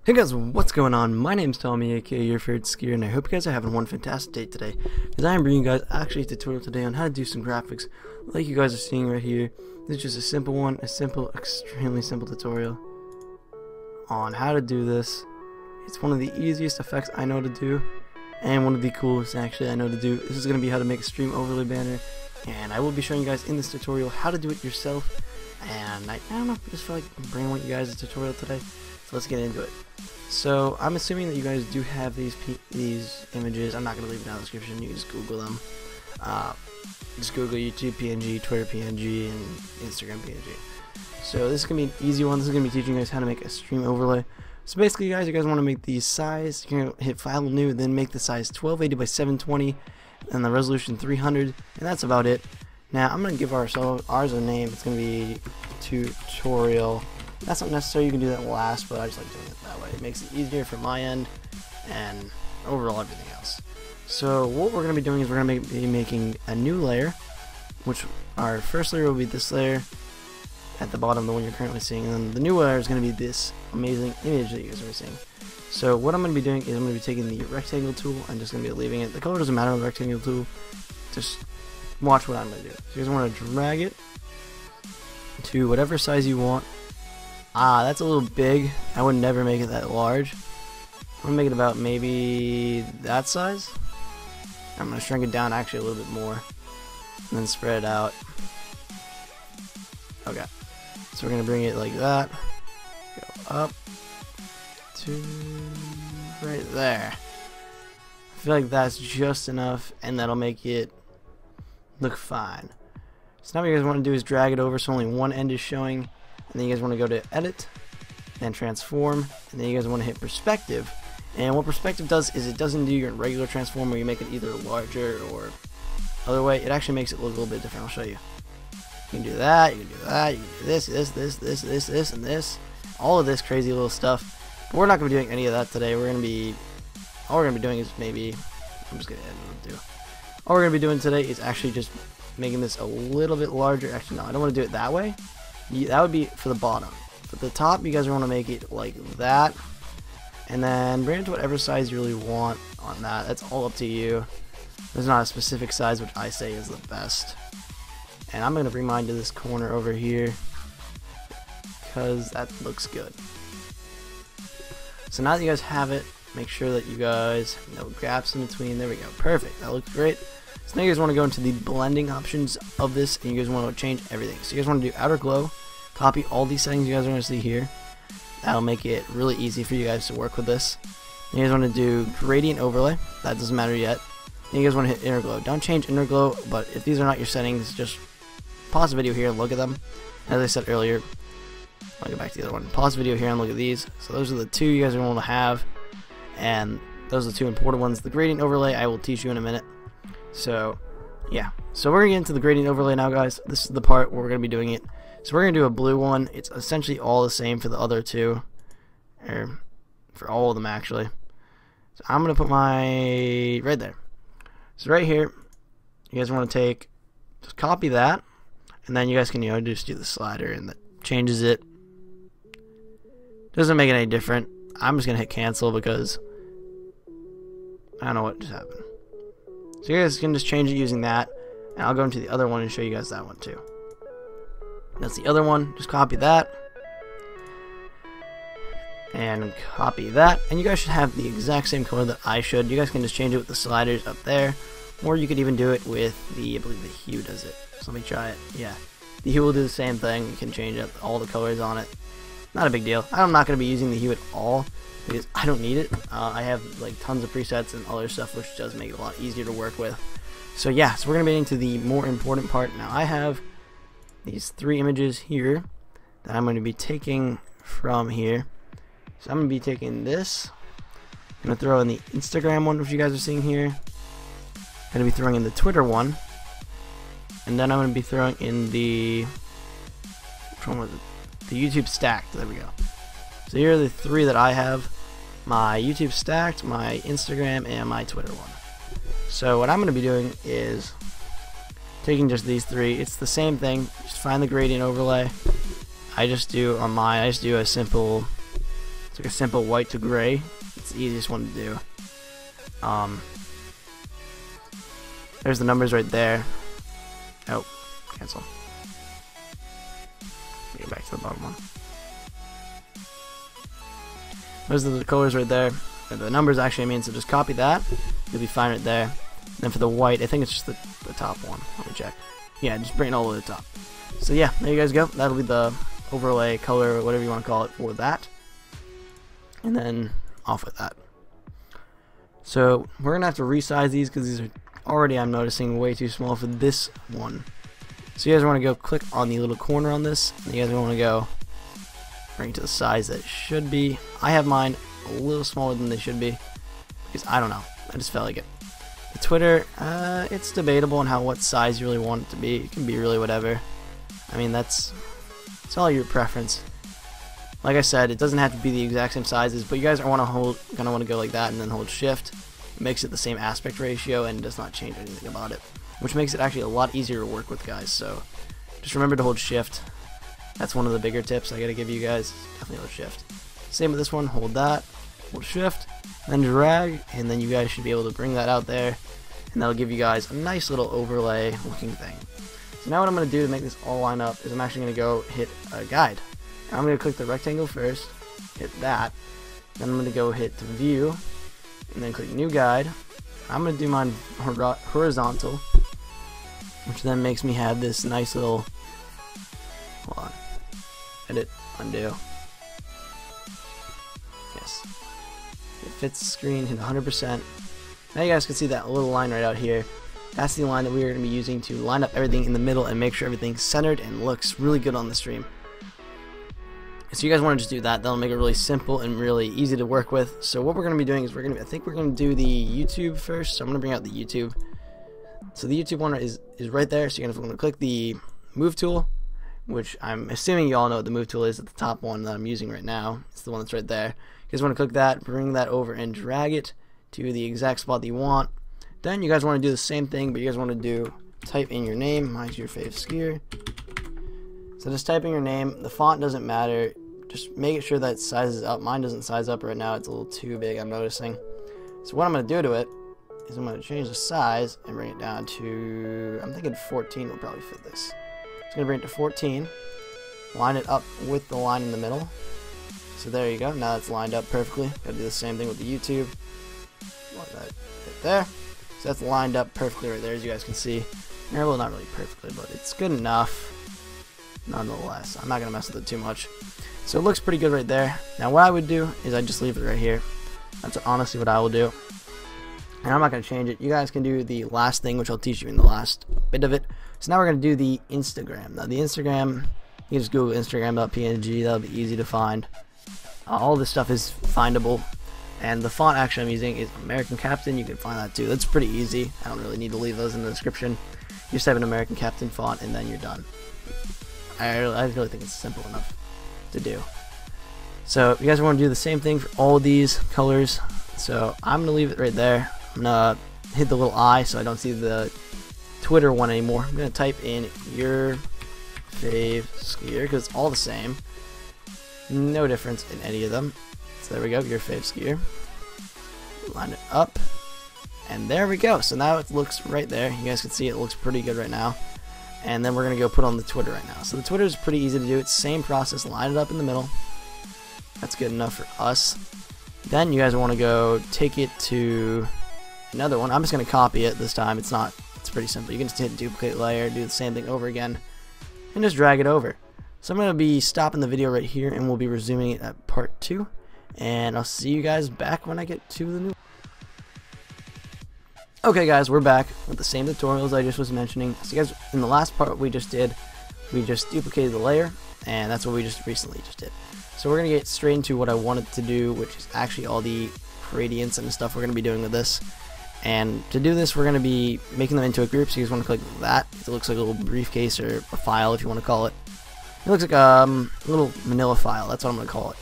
Hey guys, what's going on? My name's Tommy, aka your favorite skier, and I hope you guys are having one fantastic day today, because I am bringing you guys actually a tutorial today on how to do some graphics, like you guys are seeing right here. This is just a simple one, extremely simple tutorial on how to do this. It's one of the easiest effects I know to do, and one of the coolest actually I know to do. This is going to be how to make a stream overlay banner, and I will be showing you guys in this tutorial how to do it yourself, and I don't know, I just feel like bringing you guys a tutorial today, so let's get into it. So I'm assuming that you guys do have these images. I'm not going to leave it down in the description. You just Google them. Just Google YouTube PNG, Twitter PNG, and Instagram PNG. So this is going to be an easy one. This is going to be teaching you guys how to make a stream overlay. So basically, guys, you guys want to make the size. You're going to hit File, New, then make the size 1280 by 720, and the resolution 300, and that's about it. Now I'm going to give ours a name. It's going to be tutorial. That's not necessary, you can do that last, but I just like doing it that way. It makes it easier for my end and overall everything else. So what we're going to be doing is we're going to be making a new layer, which our first layer will be this layer at the bottom, the one you're currently seeing, and then the new layer is going to be this amazing image that you guys are seeing. So what I'm going to be doing is I'm going to be taking the rectangle tool and just going to be leaving it. The color doesn't matter on the rectangle tool, just watch what I'm going to do. So you guys want to drag it to whatever size you want. That's a little big. I would never make it that large. I'm gonna make it about maybe that size. I'm gonna shrink it down actually a little bit more, and then spread it out. Okay, so we're gonna bring it like that. Go up to right there. I feel like that's just enough, and that'll make it look fine. So now what you guys want to do is drag it over so only one end is showing. And then you guys want to go to Edit and Transform, and then you guys want to hit Perspective. And what Perspective does is it doesn't do your regular transform where you make it either larger or other way. It actually makes it look a little bit different. I'll show you. You can do that, you can do that, you can do this, and this. All of this crazy little stuff. But we're not going to be doing any of that today. All we're going to be doing is maybe, I'm just going to edit it. All we're going to be doing today is actually just making this a little bit larger. Actually, no, I don't want to do it that way. That would be for the bottom. For the top, you guys want to make it like that, and then bring it to whatever size you really want on that. That's all up to you. There's not a specific size which I say is the best. And I'm going to bring mine to this corner over here because that looks good. So now that you guys have it, make sure that you guys no gaps in between. There we go. Perfect. That looks great. So now you guys want to go into the blending options of this, and you guys want to change everything. So you guys want to do outer glow, copy all these settings you guys are going to see here. That'll make it really easy for you guys to work with this. And you guys want to do gradient overlay. That doesn't matter yet. And you guys want to hit inner glow. Don't change inner glow, but if these are not your settings, just pause the video here and look at them. As I said earlier, I'll go back to the other one. Pause the video here and look at these. So those are the two you guys are going to have, and those are the two important ones. The gradient overlay I will teach you in a minute. So yeah, so we're gonna get into the gradient overlay now, guys. This is the part where we're gonna be doing it. So we're gonna do a blue one. It's essentially all the same for the other two, or for all of them actually. So I'm gonna put my right there. So right here, you guys want to just copy that, and then you guys can just do the slider, and that changes it. Doesn't make it any different. I'm just gonna hit cancel because I don't know what just happened. So you guys can just change it using that, and I'll go into the other one and show you guys that one too. That's the other one. Just copy that and copy that, and you guys should have the exact same color that I should. You guys can just change it with the sliders up there, or you could even do it with I believe the hue does it. So let me try it. Yeah, the hue will do the same thing. You can change up all the colors on it. Not a big deal. I'm not going to be using the hue at all because I don't need it. I have like tons of presets and other stuff, which does make it a lot easier to work with. So yeah, so we're going to be into the more important part. Now I have these three images here that I'm going to be taking from here. So I'm going to be taking this. I'm going to throw in the Instagram one, which you guys are seeing here. I'm going to be throwing in the Twitter one. And then I'm going to be throwing in the, which one was it? The YouTube stacked. There we go. So here are the three that I have: my YouTube stacked, my Instagram, and my Twitter one. So what I'm going to be doing is taking just these three. It's the same thing. Just find the gradient overlay. I just do on mine. I just do a simple It's like a simple white to gray. It's the easiest one to do. There's the numbers right there. Oh, cancel. Get back to the bottom one. Those are the colors right there. And the numbers actually, I mean, so just copy that. You'll be fine right there. Then for the white, I think it's just the top one. Let me check. Yeah, just bring it all the way to the top. So yeah, there you guys go. That'll be the overlay color, whatever you want to call it, for that. And then off with that. So we're gonna have to resize these because these are already, I'm noticing, way too small for this one. So you guys want to go click on the little corner on this, and you guys want to go bring it to the size that it should be. I have mine a little smaller than they should be because I don't know, I just felt like it. The Twitter, it's debatable on what size you really want it to be. It can be really whatever. I mean, it's all your preference. Like I said, it doesn't have to be the exact same sizes, but you guys gonna want to go like that and then hold shift. It makes it the same aspect ratio and does not change anything about it, which makes it actually a lot easier to work with, guys. So just remember to hold shift. That's one of the bigger tips I gotta give you guys. Definitely hold shift. Same with this one. Hold that, hold shift, then drag, and then you guys should be able to bring that out there, and that'll give you guys a nice little overlay looking thing. So now what I'm gonna do to make this all line up is I'm actually gonna go hit a guide. Now I'm gonna click the rectangle first, hit that, then I'm gonna go hit to view, and then click new guide. I'm gonna do mine horizontal, which then makes me have this nice little, hold on, edit, undo. Yes, it fits the screen, hit 100%. Now you guys can see that little line right out here. That's the line that we are going to be using to line up everything in the middle and make sure everything's centered and looks really good on the stream. So you guys want to just do that. That'll make it really simple and really easy to work with. So what we're going to be doing is I think we're going to do the YouTube first. So I'm going to bring out the YouTube. So the YouTube one is right there. So you're going to click the move tool, which I'm assuming you all know what the move tool is at the top one that I'm using right now. It's the one that's right there. You guys want to click that, bring that over and drag it to the exact spot that you want. Then you guys want to do the same thing, but you guys want to type in your name. Mine's your fave skier. So just type in your name. The font doesn't matter. Just make sure that it sizes up. Mine doesn't size up right now. It's a little too big, I'm noticing. So what I'm going to do to it is I'm going to change the size and bring it down to, I'm thinking 14 will probably fit this. It's going to bring it to 14. Line it up with the line in the middle. So there you go. Now it's lined up perfectly. Got to do the same thing with the YouTube. Want that right there. So that's lined up perfectly right there, as you guys can see. Well, not really perfectly, but it's good enough nonetheless. I'm not going to mess with it too much. So it looks pretty good right there. Now what I would do is I just leave it right here. That's honestly what I will do. And I'm not going to change it. You guys can do the last thing, which I'll teach you in the last bit of it. So now we're going to do the Instagram. Now the Instagram, you just Google Instagram.png. That'll be easy to find. All this stuff is findable. And the font actually I'm using is American Captain. You can find that too. That's pretty easy. I don't really need to leave those in the description. You just have an American Captain font and then you're done. I really think it's simple enough to do. So if you guys want to do the same thing for all of these colors, so I'm going to leave it right there. I'm going to hit the little I so I don't see the Twitter one anymore. I'm going to type in your fave skier because it's all the same. No difference in any of them. So there we go, your fave skier. Line it up. And there we go. So now it looks right there. You guys can see it looks pretty good right now. And then we're going to go put on the Twitter right now. So the Twitter is pretty easy to do. It's the same process. Line it up in the middle. That's good enough for us. Then you guys want to go take it to another one. I'm just going to copy it this time. It's pretty simple. You can just hit duplicate layer, do the same thing over again, and just drag it over. So I'm going to be stopping the video right here, and we'll be resuming it at part 2. And I'll see you guys back when I get to the new. Okay guys, we're back with the same tutorials I just was mentioning. So you guys, in the last part we just duplicated the layer, and that's what we just recently did. So we're going to get straight into what I wanted to do, which is actually all the gradients and stuff we're going to be doing with this. And to do this, we're going to be making them into a group, so you guys want to click that. It looks like a little briefcase or a file if you want to call it. It looks like a little manila file, that's what I'm going to call it.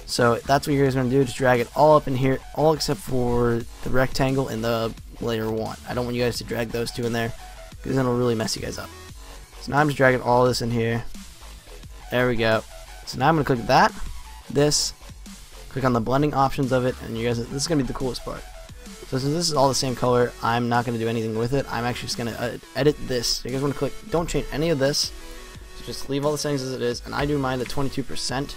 So that's what you guys are going to do, just drag it all up in here, all except for the rectangle and the layer 1. I don't want you guys to drag those two in there, because then it'll really mess you guys up. So now I'm just dragging all this in here. There we go. So now I'm going to click that, this, click on the blending options of it, and you guys, this is going to be the coolest part. So since this is all the same color, I'm not going to do anything with it. I'm actually just going to edit this. So you guys want to click, don't change any of this. So just leave all the settings as it is, and I do mine at 22%,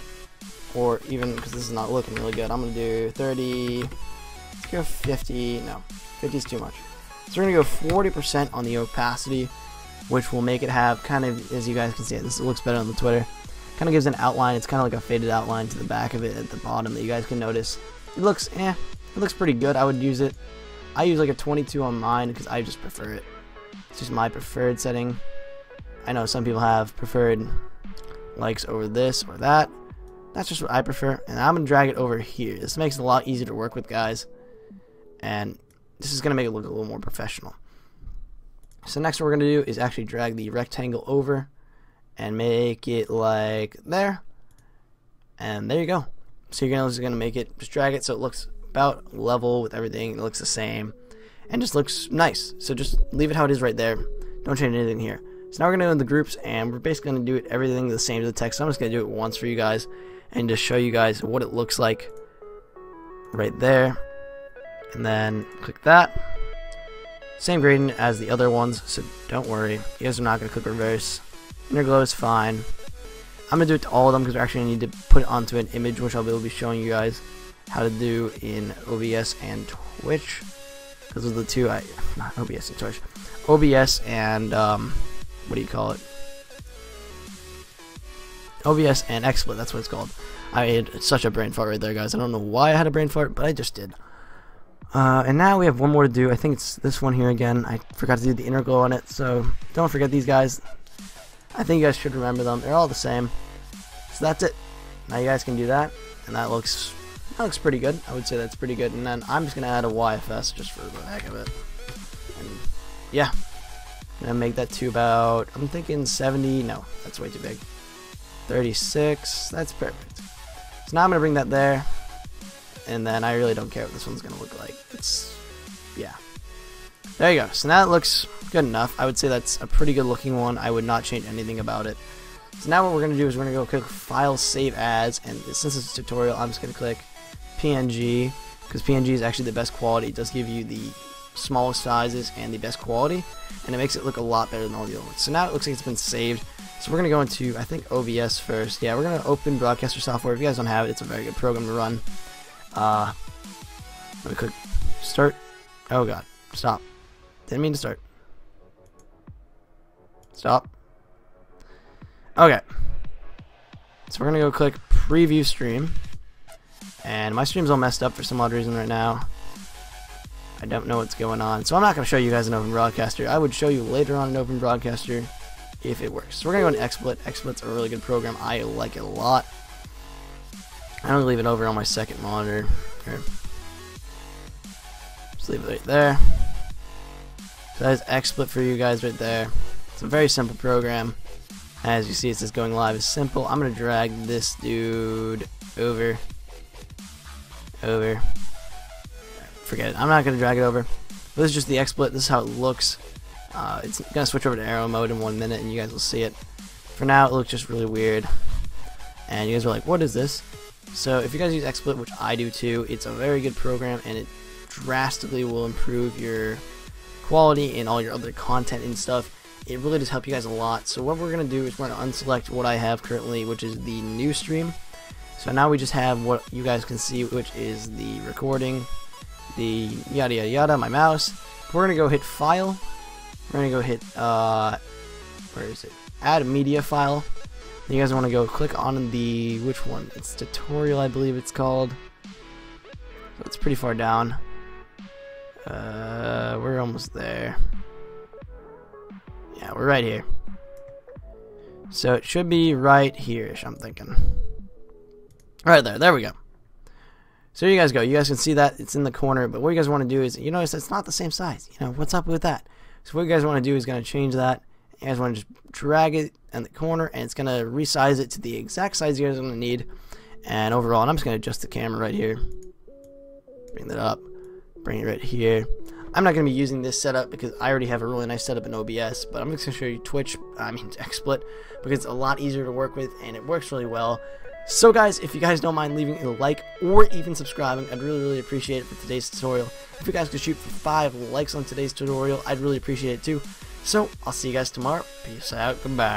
or even, because this is not looking really good, I'm going to do 30, let's go 50, no, 50 is too much. So we're going to go 40% on the opacity, which will make it have kind of, as you guys can see, this looks better on the Twitter, kind of gives an outline. It's kind of like a faded outline to the back of it at the bottom that you guys can notice. It looks, it looks pretty good. I would use it. I use like a 22 on mine because I just prefer it. It's just my preferred setting. I know some people have preferred likes over this or that. That's just what I prefer, and I'm gonna drag it over here. This makes it a lot easier to work with, guys, and this is gonna make it look a little more professional. So next what we're gonna do is actually drag the rectangle over and make it like there, and there you go. So you're just gonna make it, just drag it so it looks about level with everything. It looks the same and just looks nice. So just leave it how it is right there. Don't change anything here. So now we're gonna go in the groups, and we're basically gonna do it everything the same to the text. So I'm just gonna do it once for you guys and just show you guys what it looks like right there, and then click that. Same gradient as the other ones, so don't worry. You guys are not gonna click reverse. Inner glow is fine. I'm gonna do it to all of them because we're actually gonna need to put it onto an image, which I'll be able to be showing you guys how to do in OBS and Twitch. Because those are the two, not OBS and Twitch. OBS and what do you call it? OBS and Xsplit, that's what it's called. I had such a brain fart right there, guys. I don't know why I had a brain fart, but I just did. And now we have one more to do. I think it's this one here again. I forgot to do the inner glow on it, so don't forget these guys. I think you guys should remember them. They're all the same. So that's it. Now you guys can do that, and that looks pretty good. I would say that's pretty good. And then I'm just gonna add a YFS just for the heck of it. And yeah, I'm gonna make that to about, I'm thinking 70. No, that's way too big. 36. That's perfect. So now I'm gonna bring that there, and then I really don't care what this one's gonna look like. It's, yeah. There you go. So now it looks good enough. I would say that's a pretty good looking one. I would not change anything about it. So now what we're going to do is we're going to go click File, Save As, and since it's a tutorial, I'm just going to click PNG, because PNG is actually the best quality. It does give you the smallest sizes and the best quality, and it makes it look a lot better than all the other ones. So now it looks like it's been saved. So we're going to go into, I think, OBS first. Yeah, we're going to open Broadcaster software. If you guys don't have it, it's a very good program to run. Let me click Start. Oh god, stop. Didn't mean to start. Stop. Okay. So we're gonna go click Preview Stream, and my stream's all messed up for some odd reason right now. I don't know what's going on, so I'm not gonna show you guys an Open Broadcaster. I would show you later on an Open Broadcaster if it works. So we're gonna go into Xsplit. Xsplit's a really good program. I like it a lot. I'm gonna leave it over on my second monitor. Here. Just leave it right there. So that is Xsplit for you guys right there. It's a very simple program. As you see, it says going live is simple. I'm going to drag this dude over. Forget it. I'm not going to drag it over. But this is just the Xsplit. This is how it looks. It's going to switch over to arrow mode in 1 minute, and you guys will see it. For now, it looks just really weird. And you guys are like, what is this? So if you guys use Xsplit, which I do too, it's a very good program, and it drastically will improve your quality and all your other content and stuff. It really does help you guys a lot. So what we're going to do is we're going to unselect what I have currently, which is the new stream. So now we just have what you guys can see, which is the recording, the yada yada yada, my mouse. We're going to go hit File. We're going to go hit, where is it? Add a media file. You guys want to go click on the, which one? It's tutorial, I believe it's called. So it's pretty far down. We're almost there. Yeah, we're right here. So it should be right here-ish, I'm thinking. Right there. There we go. So here you guys go. You guys can see that it's in the corner, but what you guys want to do is, you notice it's not the same size. You know, what's up with that? So what you guys want to do is going to change that. You guys want to just drag it in the corner, and it's going to resize it to the exact size you guys are going to need. And overall, and I'm just going to adjust the camera right here. Bring that up. Bring it right here. I'm not going to be using this setup because I already have a really nice setup in OBS, but I'm just going to show you Xsplit, because it's a lot easier to work with, and it works really well. So guys, if you guys don't mind leaving a like or even subscribing, I'd really appreciate it for today's tutorial. If you guys could shoot for 5 likes on today's tutorial, I'd really appreciate it too. So, I'll see you guys tomorrow. Peace out. Goodbye.